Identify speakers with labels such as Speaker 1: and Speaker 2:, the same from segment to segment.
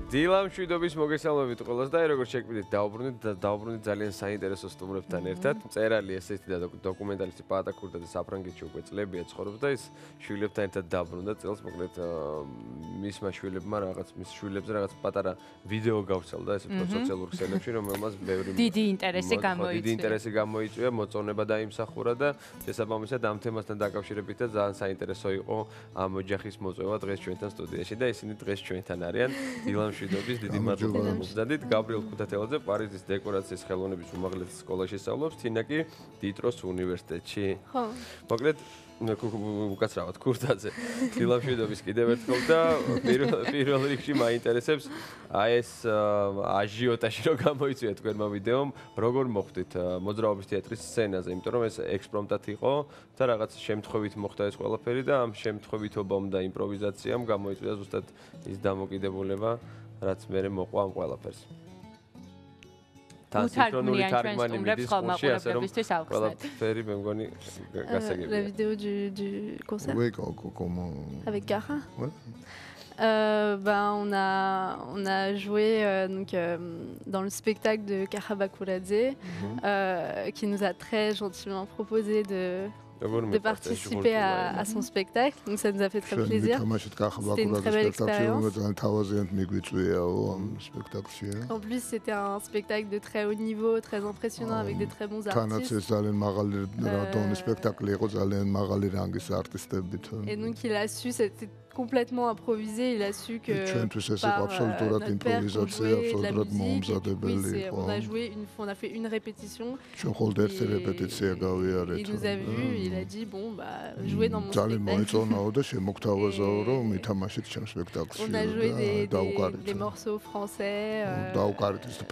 Speaker 1: დილამ მშვიდობის მოგესალმებით ყველას და როგორც შეგვიძლია დავუბრუნდით ძალიან საინტერესო სტუმრებთან ერთად. მწერალი ესეთი და დოკუმენტალისტი პაატა ქურდაძე საფრანგეთში უკვე წლებია ცხოვრობს და ის შვილებთან ერთად დაბრუნდა წელს მოკლედ მისმა შვილებმა რაღაც მის შვილებზე რაღაც პატარა ვიდეო გავცელდა ესე ვთქვათ სოციალურ ქსელებში რომელმაც ბევრი
Speaker 2: დიდი ინტერესი
Speaker 1: გამოიწვია, მოწონება დაიმსახურა და შესაბამისად ამ თემასთან დაკავშირებით და ძალიან საინტერესო იყო ამ ოჯახის მოწვევა დღეს ჩვენთან სტუდიაში და ისინი დღეს ჩვენთან არიან. დილამ მშვიდობის დიდი მადლობა მომგზავნით. გაბრიელ ქუთათელაძე პარიზის დეკორაციის ხელოვნების უმაღლეს სკოლაში სწავლობს, თინა კი დიტროს უნივერსიტეტში. ხო. მოკლედ უკაცრავად ქურდაძე. დილამ მშვიდობის კიდევ ერთხელ და პირველ რიგში მაინტერესებს აი ეს აჟიოტაჟი რო გამოიწვია თქვენმა ვიდეომ, როგორ მოხვდით მოძრაობის თეატრის სცენაზე, იმიტომ რომ ეს ექსპრომტად იყო და რაღაც შემთხვევით მოხდა ეს ყველაფერი და ამ შემთხვევითობამ და იმპროვიზაციამ გამოიწვია ზუსტად ის დამოკიდებულება, რაც მერე მოყვა ამ ყველაფერს.
Speaker 2: Synchronuli თარგმანი მიდის ხალხში, ასე რომ
Speaker 1: ყველაფერი მე მგონი გასაგებია.
Speaker 3: La vidéo du concert.
Speaker 4: Oui, comment
Speaker 3: Avec Gara.
Speaker 4: Ouais.
Speaker 3: On a joué dans le spectacle de Kara Bakouladze, qui nous a très gentiment proposé de participer à son spectacle. Donc ça nous a fait très plaisir. C'était une très belle expérience. En plus, c'était un spectacle de très haut niveau, très impressionnant, avec des très bons artistes. Et donc il a su, c'était complètement improvisé, il a su que par notre père on jouait de la musique. Oui, on a fait une répétition. Il nous a vus, il a dit bon bah jouez dans mon spectacle. On a joué des morceaux français, balmusette, etc.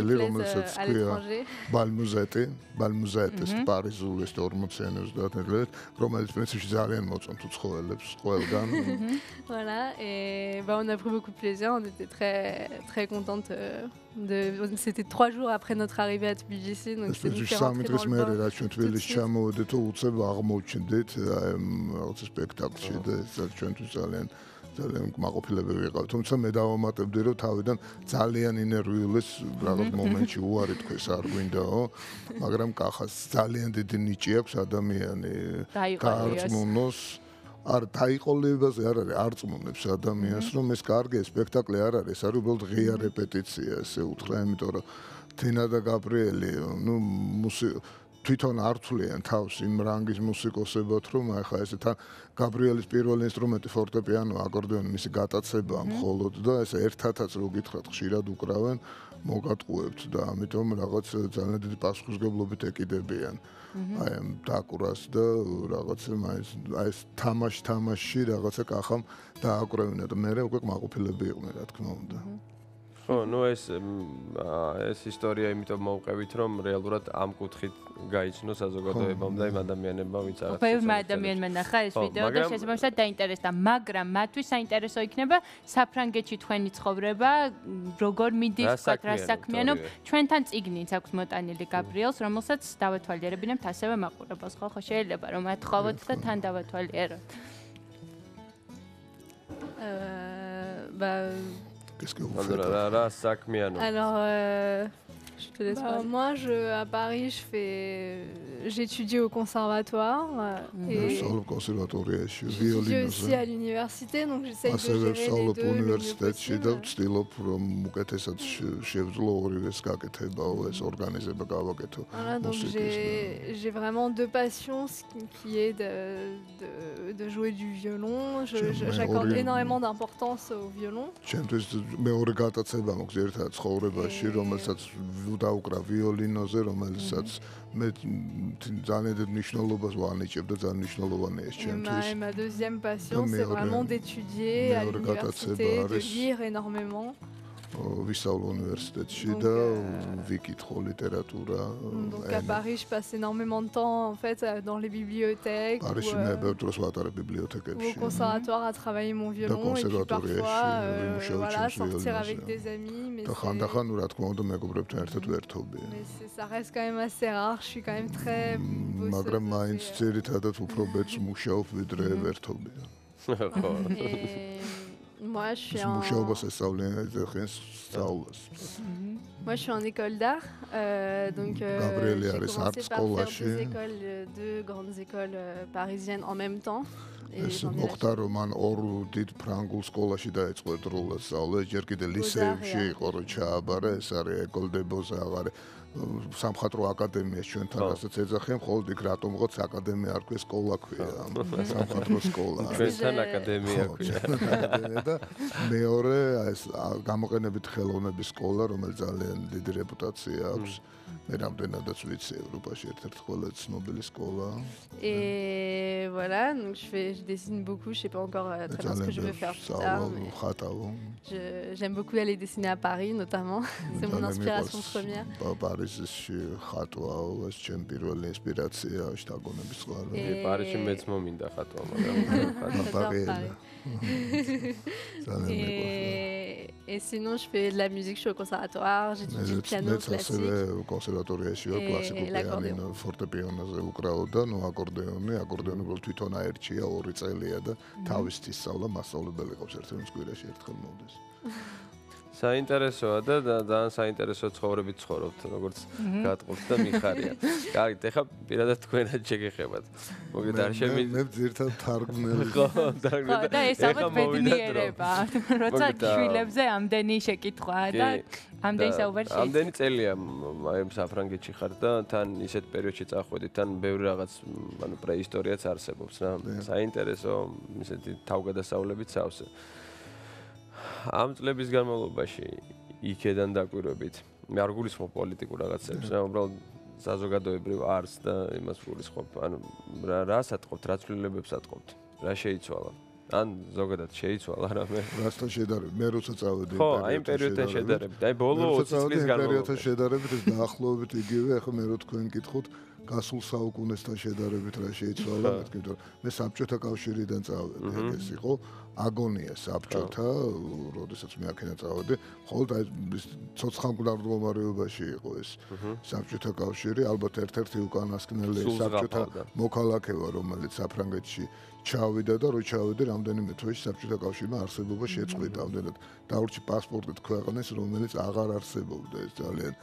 Speaker 3: Le genre de choses qui plaisent à l'étranger.
Speaker 4: Balmusette, c'est Paris-Zoul, c'est
Speaker 3: Voilà, et on a pris beaucoup de plaisir, on était très, très contentes. C'était 3 jours après notre arrivée à Tbilissi, donc c'est nous qui rentrés dans le bain tout de suite.
Speaker 4: ძალიან მაყოფილები ვიყავ. თუმცა მე დავამატებდი რომ თავიდან ძალიან ინერვიულეს რაღაც მომენტში უარი თქვეს არ გვინდაო, მაგრამ კახას ძალიან დიდი ნიჭი აქვს ადამიანი დაარწმუნოს. არ დაიყოლებაზე არ არის არწმუნებს ადამიანს რომ ეს კარგი სპექტაკლი არ არის, არის უბრალოდ ღია რეპეტიცია, ესე უთხრა, იმიტომ რომ თინა და გაბრიელი, თვითონ არ თვლიან თავს იმ რანგის მუსიკოსებად, რომ ახლა ესე თან გაბრიელის პირველი ინსტრუმენტი ფორტეპიანო, აკორდეონი, მისი გატაცება მხოლოდ და ესე ერთადაც რო გითხრათ ხშირად უკრავენ, მოგატყუებთ და ამიტომ რაღაც ძალიან დიდი პასუხისმგებლობით ეკიდებიან. აი ამ დაკვრას და რაღაცა აი ეს თამაში რაღაცა კახამ დააკვრევინა და მე უკვე მაყოფილები იყვნენ რა თქმა უნდა.
Speaker 1: ხო, ნუ ეს ისტორია იმიტომ მოვყევით, რომ რეალურად ამ კუთხით გაიცნო საზოგადოებამ და იმ ადამიანებმა, ვინც არის.
Speaker 2: ბევრმა ადამიანმა ნახა ეს ვიდეო და შესაბამისად დაინტერესდა, მაგრამ მათთვის საინტერესო იქნება საფრანგეთში თქვენი ცხოვრება, როგორ მიდის, რა საქმიანობ. ჩვენთან წიგნიც აქვს მოტანილი გაბრიელს, რომელსაც დავათვალიერებინებთ ასევე მაყურებელს. ხო, შეიძლება რომ ათხოვოთ და თან დავათვალიეროთ.
Speaker 3: Alors, je te laisse parler. Moi, à Paris, j'étudie au conservatoire et j'étudie aussi à l'université, donc j'essaye de gérer les deux le mieux possible. Voilà, donc j'ai vraiment 2 passions, ce qui est de jouer du violon. J'accorde énormément d'importance au violon.
Speaker 4: დავუკრა ვიოლინოზე, რომელსაც მე ძალიან დიდ მნიშვნელობას ვანიჭებ და ძალიან მნიშვნელოვანია ეს ჩემთვის.
Speaker 3: Ma deuxième passion, c'est vraiment d'étudier à l'université, de lire énormément.
Speaker 4: ვისწავლო უნივერსიტეტში და ვიკითხო ლიტერატურა.
Speaker 3: Donc à Paris, je passe énormément de temps en fait dans les bibliothèques.
Speaker 4: Paris, მე ბევრ დროს ვატარებ ბიბლიოთეკებში.
Speaker 3: Au conservatoire à travailler mon violon et puis parfois voilà, sortir avec des amis, mais
Speaker 4: ხანდახან რა თქმა უნდა მეგობრებთან ერთად ვერთობია.
Speaker 3: Mais ça reste quand même assez rare, je suis quand même très
Speaker 4: მაგრამ მაინც ძირითადად უფრო ბედს მუშაობ ვიდრე ვერთობია.
Speaker 3: Moi, je suis en école d'art, donc j'ai commencé par faire deux grandes écoles parisiennes en même temps.
Speaker 4: ეს მოხდა რომ მან ორ დიდ ფრანგულ სკოლაში დაიწყო დროულად სწავლა, ჯერ კიდე ლისეებში იყო რომ ჩააბარა, ეს არის ეკოლ დე ბოზ-არ, სამხატვრო აკადემიას ჩვენთან რასაც ეძახიან, ხოლმე იქ რატომღაც აკადემია არ ქვია, სკოლა ქვია, სამხატვრო სკოლა.
Speaker 1: ჩვენთან აკადემია ქვია.
Speaker 4: და მეორე ეს გამოყენებით ხელოვნების სკოლა, რომელიც ძალიან დიდი რეპუტაცია აქვს. Mais რამდენადაც ვიცი ევროპაში ერთ-ერთი ყველაზე ცნობილი სკოლა.
Speaker 3: Et voilà, donc je dessine beaucoup, je sais pas encore très bien ce que je vais faire plus tard. J'aime beaucoup aller dessiner à Paris notamment, c'est mon inspiration première.
Speaker 4: Parisში ხატვაო, ეს ჩემი პირველი ინსპირაცია შტაგონების წყარო.
Speaker 1: Პარიზში მეც მომინდა ხატვა, მაგრამ
Speaker 3: Et sinon, je fais de la musique, je suis au conservatoire, j'étudie le piano classique.
Speaker 4: კონსერვატორიაში ვარ, კლასიკურ პიანინო, ფორტეპიანოზე უკრავდა, ნუ აკორდეონი თვითონ აერჩია 2 წელია და თავისი სწავლა მასწავლებელი ყავს ერთ-ერთ მწკვირაში ერთხელ მოდის.
Speaker 1: საინტერესოა და ძალიან საინტერესო ცხოვრებით ცხოვრობთ, როგორც გატყობთ და მიხარია. კარგით, ეხლა პირადად თქვენად შეგეხებათ. მოგეთ არ შემიძლია.
Speaker 4: მე ძირთად თარგმნელი.
Speaker 2: ხო, და ეს ალბათ ბედნიერება. როცა შვილებზე ამდენი შეკითხვა და ამდენი საუბარი შეიძლება.
Speaker 1: ამდენი წელია აი საფრანგეთში ხარ და თან ისეთ პერიოდში წახვედით, თან ბევრი რაღაც, ანუ პრეისტორიაც არსებობს რა. საინტერესო, ისეთი თავგადასავლებიც სავსე. ამ წლების განმავლობაში იქედან დაკვირვებით მე არ გულისხმობ პოლიტიკურ რაღაცებს რა უბრალოდ საზოგადოებრივ არს და იმას გულისხმობ ანუ რას ატყობთ რა ცვლილებებს ატყობთ რა შეიცვალა ან ზოგადად შეიცვალა რამე
Speaker 4: რასთან შედარებით მე როცა წავედი
Speaker 1: ხო აი იმ პერიოდთან შედარებით აი ბოლო 20 წლის განმავლობაში
Speaker 4: შედარებით ეს დაახლოებით იგივე ახლა მე რო თქვენ გითხოთ გასულ საუკუნესთან შედარებით რა შეიცვალა მეთქი რომ მე საბჭოთა კავშირიდან წავედი ეს იყო აგონია საბჭოთა როდესაც მე აქედან წავედი ხოლმე აი ცოცხალ მდგომარეობაში იყო ეს საბჭოთა კავშირი ალბათ ერთ-ერთი უკანასკნელი საბჭოთა მოქალაქეა რომელიც საფრანგეთში ჩავიდა და რო ჩავედი რამდენიმე თვეში საბჭოთა კავშირმა არსებობა შეწყვიტა ამდენად დაურჩი პასპორტით ქვეყნის რომელიც აღარ არსებობდა ეს ძალიან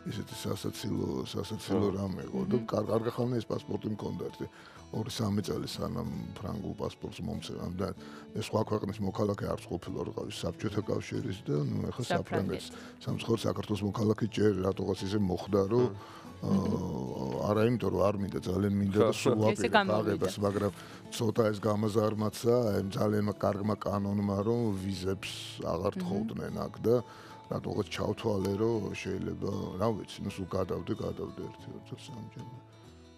Speaker 4: ისეთი სასაცილო რამე იყო და კარგი ხანია ეს პასპორტი მქონდა ერთი 2-3 წელი სანამ ფრანგულ პასპორტს მომცემ და მე სხვა ქვეყნის მოქალაქე არც ყოფილა რა ყავის საბჭოთა კავშირის და ნუ ეხლა საფრანგეთის სამცხეო საქართველოს მოქალაქე ჯერ რატოღაც ისე მოხდა რომ არა იმიტომ რომ არ მინდა ძალიან მინდა და სულ ვაპირებ მაგრამ ცოტა ეს გამაზარმაცა აი ძალიან კარგმა კანონმა რომ ვიზებს აღარ თხოვდნენ აქ და რატოღაც ჩავთვალე რომ შეიძლება რა ვიცი ნუ სულ გადავდი ერთი 2-3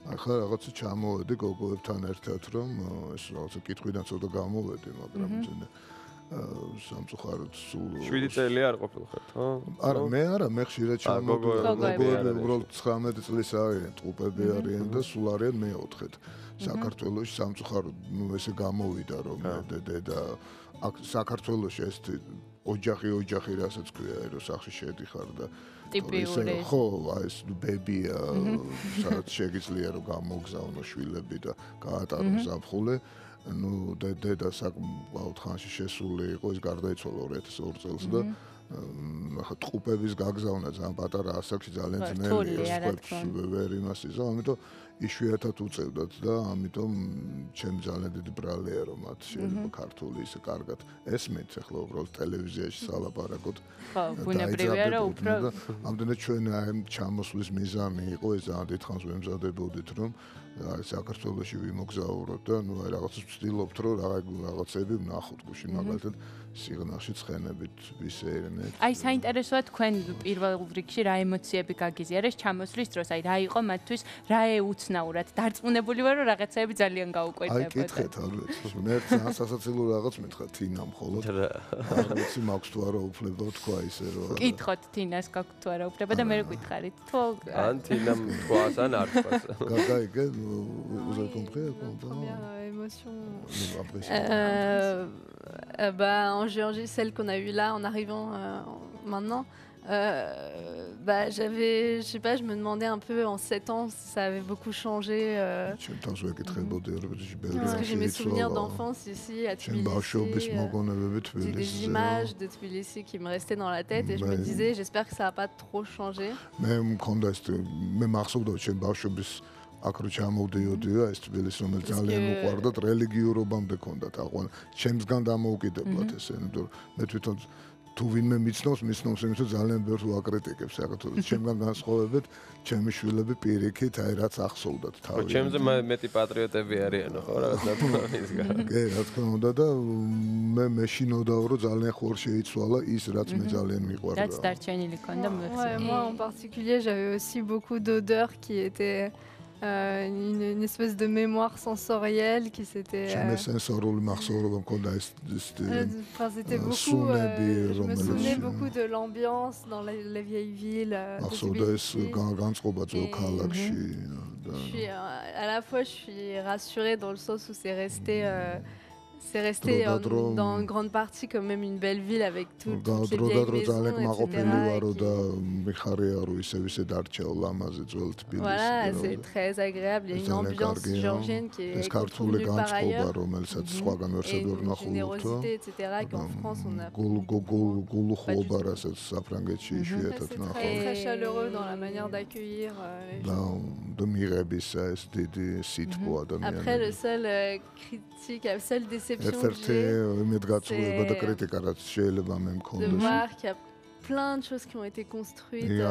Speaker 4: ახლა რაღაცა ჩამოვედი გოგოებთან ერთად რომ ეს რაღაცა კითხვიდან ცოტა გამოვედი მაგრამ ძინე სამწუხაროდ სულ
Speaker 1: 7 წელი არ ყოფილხართ ხო?
Speaker 4: არა მე ხშირად ჩამოვედი გოგოები უბრალოდ 19 წლის არიან ტყუპები არიან და სულ არიან მე-4-ეთ საქართველოში სამწუხაროდ ნუ ესე გამოვიდა რომ და აქ საქართველოში ეს ოჯახი რასაც ქვია რომ სახში შედიხარ და
Speaker 2: ტიპიური
Speaker 4: ხო აი ეს ბებია სადაც შეგიძლია რომ გამოგზავნო შვილები და გაატარო ზაფხულე ნუ დედა საკმაოდ ხანში შესული იყო ის გარდაიცვალა 2002 წელს და ახლა ტყუპების გაგზავნა ძალიან პატარა ასაკში ძალიან ძნელია ვერ იმას იზო ამიტომ იშვიათად უწევდათ და ამიტომ ჩემ ძალიან დიდი ბრალია რომ მათ შეიძლება ქართული ისე კარგად ესმით ახლა უბრალოდ ტელევიზიაში სალაპარაკოთ
Speaker 2: ხო ბუნებრივია რომ უფრო
Speaker 4: ამდენად ჩვენ ჩამოსვლის მიზანი იყო ეს ძალიან დიდხანს ვემზადებოდით რომ საქართველოში ვიმოგზაუროთ და ნუ რაღაცას ვცდილობთ რომ რაღაცები ვნახოთ გუშინ მაგალითად სიღნაღში ცხენებით ვისეირნეთ
Speaker 2: აი საინტერესოა თქვენ პირველ რიგში რა ემოციები გაგიზიარეს ჩამოსვლის დროს აი რა იყო მათთვის რა ეუცნაურად დარწმუნებული ვარ რომ რაღაცები ძალიან გაუკვირდებოდა
Speaker 4: აი კითხეთ ალბათ მე ძალიან სასაცილო რაღაც მითხრა თინა მხოლოდ რაღაცი მაქვს თუ არა უფლება თქვა ისე რომ
Speaker 2: კითხოთ თინას გაქვთ თუ არა უფლება და მე ვკითხარით თუ
Speaker 1: ან თინამ თქვას ან არ თქვას
Speaker 4: გაგაიგე vous avez compris
Speaker 3: première émotion en Géorgie, celle qu'on a eue là en arrivant maintenant, Je sais pas, je me demandais un peu en 7 ans si ça avait beaucoup changé. Parce que j'ai mes souvenirs d'enfance ici à Tbilissi. J'ai des images de Tbilissi qui me restaient dans la tête et je me disais, j'espère que ça va pas trop changé.
Speaker 4: აქ რო ჩამოვდიოდია ეს თბილისი რომელიც ძალიან უყვარდათ რელიგიურობამდე ქონდათ აღვან ჩემსგან დამოუკიდებლად ესე მე თვითონ თუ ვინმე მიცნობს იმიტომ რომ ძალიან ბევრს ვაკრიტიკებს საქართველოს ჩემგან განსხვავებით ჩემი შვილები პირიქით აი რაც ახსოვდათ თავი
Speaker 1: ჩემზე მეტი პატრიოტები არიანო ხო რაღაც დათმობისგან
Speaker 4: კი რა თქმა უნდა და მე მეშინოდაო რომ ძალიან ხوار შეიცვალა ის რაც მე ძალიან მიყვარდა
Speaker 2: რაც დარჩენილი ქონდა
Speaker 3: moi en particulier j'avais aussi beaucoup d'odeurs qui étaient une espèce de mémoire sensorielle qui s'était
Speaker 4: c'était
Speaker 3: beaucoup je me souvenais beaucoup de l'ambiance dans les vieilles villes à la fois je suis rassurée dans le sens où c'est resté dans une grande partie comme même une belle ville avec toutes les vieilles maisons, etc. Voilà, c'est très agréable. Il y a une ambiance géorgienne qui est contenue par ailleurs. Et une générosité, etc. qu'en France, on a c'est très chaleureux dans la manière d'accueillir. Après, le seul critique, la seule déception de voir qu'il y a plein de choses qui ont été construites qui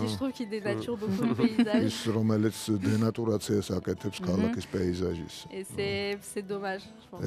Speaker 3: je trouve qui dénaturent beaucoup le paysage et c'est dommage je pense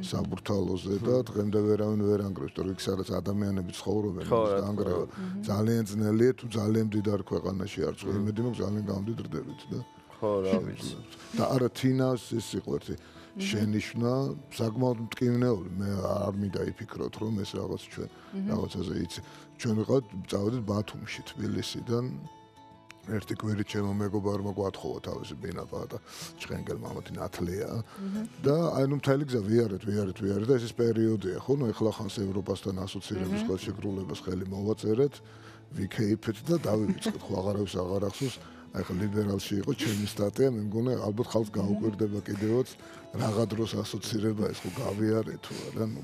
Speaker 4: საბურთალოზე და დღემდე ვერავინ ვერ ანგრევს, რომ იქ სადაც ადამიანები ცხოვრობენ, დაანგრევა. ძალიან ძნელია თუ ძალიან მდიდარ ქვეყანაში არ წვე. იმედი მაქვს ძალიან გამდიდრდებით და.
Speaker 1: ხო, რა ვიცი.
Speaker 4: და არა თინას ის იყო ერთი შენიშვნა, საკმაოდ მტკივნეული. მე არ მინდა იფიქროთ, რომ ეს რაღაც ჩვენ რაღაცაზე იცი. ჩვენ ვიყავთ წავედით ბათუმში, თბილისიდან ერთი კვირით ჩემო მეგობარმა გვათხოვა თავისი ბინაყა და ჭყენგელმა ამათი ნათლია და აი ნუ მთელი გზა ვიარეთ და ეს პერიოდია ხო ნუ ეხლა ხანს ევროპასთან ასოცირების ხელშეკრულებას ხელი მოვაწერეთ ვიქეიფეთ და დავივიწყეთ ხო აღარავის აღარ ახსოვს აი ხა ლიბერალში იყო ჩემი სტატია მე მგონი ალბათ ხალხს გაუკვირდება კიდევაც რაღა დროს ასოცირება ეს ხო გავიარეთ თუ არა ნუ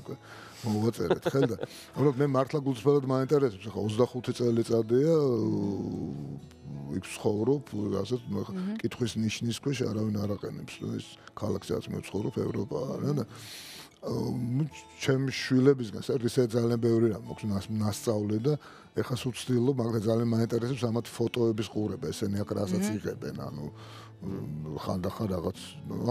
Speaker 4: მოვაწერეთ ხელ და უბრალოდ მე მართლა გულწრფელად მაინტერესებს ხა 25 წელიწადია იქ ცხოვრობ, ასეთ კითხვის ნიშნის ქვეშ არავინ არ აყენებს, ეს ქალაქსაც მე ვცხოვრობ ევროპაში და ჩემი შვილებისგან ისე ძალიან ბევრი რამ მოქვს ნასწავლი და ეხლა სულ ვცდილობ, მაგრამ ძალიან მაინტერესებს ამათ ფოტოების ყურება, ესენი აქ რასაც იღებენ, ანუ ხანდახან რაღაც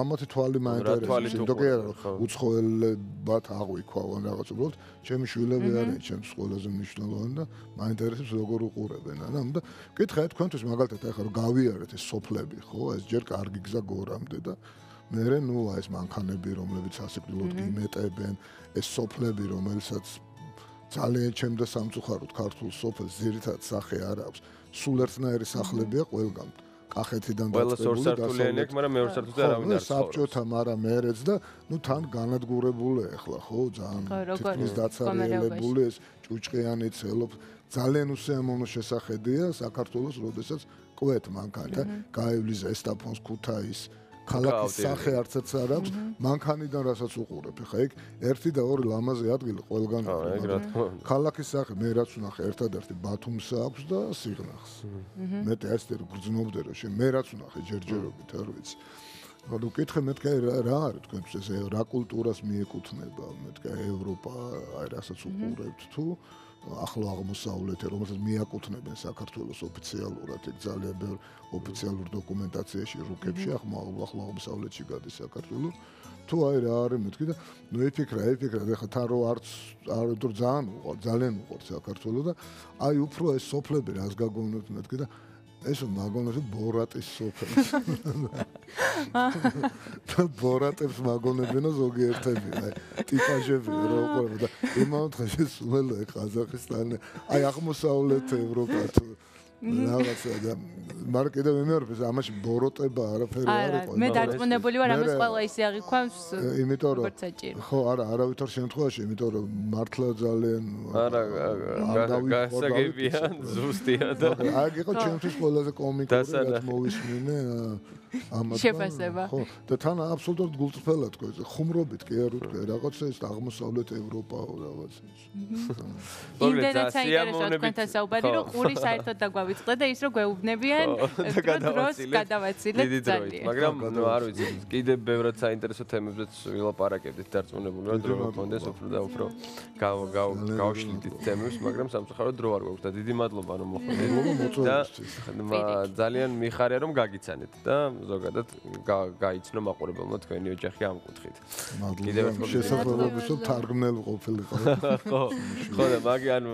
Speaker 4: ამათი თვალი მაინტერესებს, იმიტომ კი არა უცხოელებად აღვიქვავენ რაღაც უბრალოდ ჩემი შვილები არიან ჩემს ყველაზე მნიშვნელოვანი და მაინტერესებს როგორ უყურებენ და კითხე თქვენთვის მაგალითად ახლა რომ გავიარეთ ეს სოფლები ხო ეს ჯერ კარგი გზა გორამდე და მერე ნუ ეს მანქანები რომლებიც ასიკვდილოდ გიმეტებენ ეს სოფლები რომელსაც ძალიან ჩემდა სამწუხაროდ ქართულ სოფელს ძირითადად სახე არ აქვს სულ ერთნაირი სახლებია ყველგან კახეთიდან დაწყებული
Speaker 1: დასავლეთ, მაგრამ მეორე სართულზე არავინ არ ცხოვრობს.
Speaker 4: საბჭოთა, მაგრამ მერეც და ნუ თან განადგურებული ახლა ხო ძალიან თითქმის დაცარიელებული ეს ჭუჭყიანი ცელოფ ძალიან უსიამოვნო შესახედია საქართველოს როდესაც კვეთ მანქანა გაივლის ზესტაფონს ქუთაის ქალაქის სახე არცაც არ აქვს მანქანიდან რასაც უყურებ ხა იქ ერთი და ორი ლამაზი ადგილი ყველგან ქალაქის სახე მე რაც ვნახე ერთადერთი ბათუმს აქვს და სიღნაღს მეტი ასეთი გრძნობდე რომ მე რაც ვნახე ჯერჯერობით არ ვიცი ანუ კითხე მეთქე რა არის თქვენთვის ეს რა კულტურას მიეკუთვნება მეთქე ევროპა აი რასაც უყურებთ თუ ახლო აღმოსავლეთი რომელსაც მიაკუთვნებენ საქართველოს ოფიციალურად ეგ ძალიან ბევრ ოფიციალურ დოკუმენტაციაში რუკებში ახლო აღმოსავლეთში გადის საქართველო თუ აი რა არის მეთქი და ნუ იფიქრა ეხა თან რო არც ძალიან უყვართ საქართველო და აი უფრო ეს სოფლები რას გაგონებთ მეთქი და ეს მაგონებს ბორატის სოფელი. და ბორატებს მაგონებენო ზოგიერთები, აი ტიპაჟები რა უყურებ და იმავე დღეს სულელო ყაზახისტანი, აი აღმოსავლეთ ევროპა თუ რაღაცა და მაგრამ კიდევ მიმეორებს ამაში ბოროტება არაფერი არ იყო.
Speaker 2: მე დარწმუნებული ვარ ამას ყველა ისე აღიქვამს.
Speaker 4: იმიტომ რომ ხო არა არავითარ შემთხვევაში, იმიტომ რომ მართლა ძალიან
Speaker 1: არა გასაგებია ზუსტია და
Speaker 4: აი იყო ჩემთვის ყველაზე კომიკური რაც მოვისმინე ამათ
Speaker 2: შეფასება.
Speaker 4: ხო და თან აბსოლუტურად გულწრფელად თქვენ ხუმრობით კი არ ვთქვი რაღაცა ეს აღმოსავლეთ ევროპაო რაღაცა ის.
Speaker 2: იმდენად საინტერესოა თქვენთან საუბარი რომ ყური საერთოდ დაგვავიწყდა და ის რომ გვეუბნებიან დროს გადავაცილეთ ძალიან.
Speaker 1: მაგრამ ნუ არ ვიცი კიდე ბევრად საინტერესო თემებზეც ვილაპარაკებდით დარწმუნებული ვარ დრო გქონდეს უფრო და უფრო გავშლიდით თემებს მაგრამ სამწუხაროდ დრო არ გვაქვს და დიდი მადლობა რომ მოხვედით და ძალიან მიხარია რომ გაგიცანეთ და ზოგადად გაიცნო მაყურებელმა თქვენი ოჯახი ამ კუთხით.
Speaker 4: კიდევ ერთხელ შესაძლებლობის რომ თარგმნელი ყოფილიყო.
Speaker 1: ხო და მაგი ანუ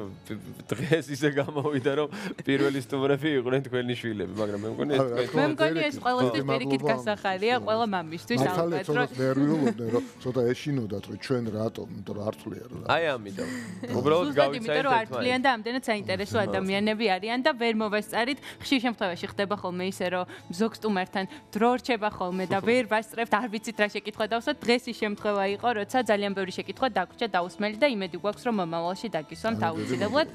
Speaker 1: დღეს ისე გამოვიდა რომ პირველი სტუმრები იყვნენ თქვენი შვილები, მაგრამ მე
Speaker 2: მგონი ეს ყველასთვის პირიქით გასახარია, ყველა მამისთვის ალბათ
Speaker 4: რომ ნერვიულობდნენ რომ ცოტა ეშინოდათ რომ ჩვენ რატომ არ თვლიან რა.
Speaker 1: აი ამიტომ. უბრალოდ გავიცანეთ
Speaker 2: იმიტომ რომ არ თვლიან და ამდენად საინტერესო ადამიანები არიან და ვერ მოვესწარით. ხშირ შემთხვევაში ხდება ხოლმე ისე რომ ზოგ სტუმართან დრო რჩება ხოლმე და ვერ ვასწრებთ, არ ვიცით რა შეკითხვა დავსვათ. დღეს ის შემთხვევა იყო, როცა ძალიან ბევრი შეკითხვა დაგვრჩა დაუსმელი და იმედი გვაქვს რომ მომავალში დაგისვამთ აუცილებლად.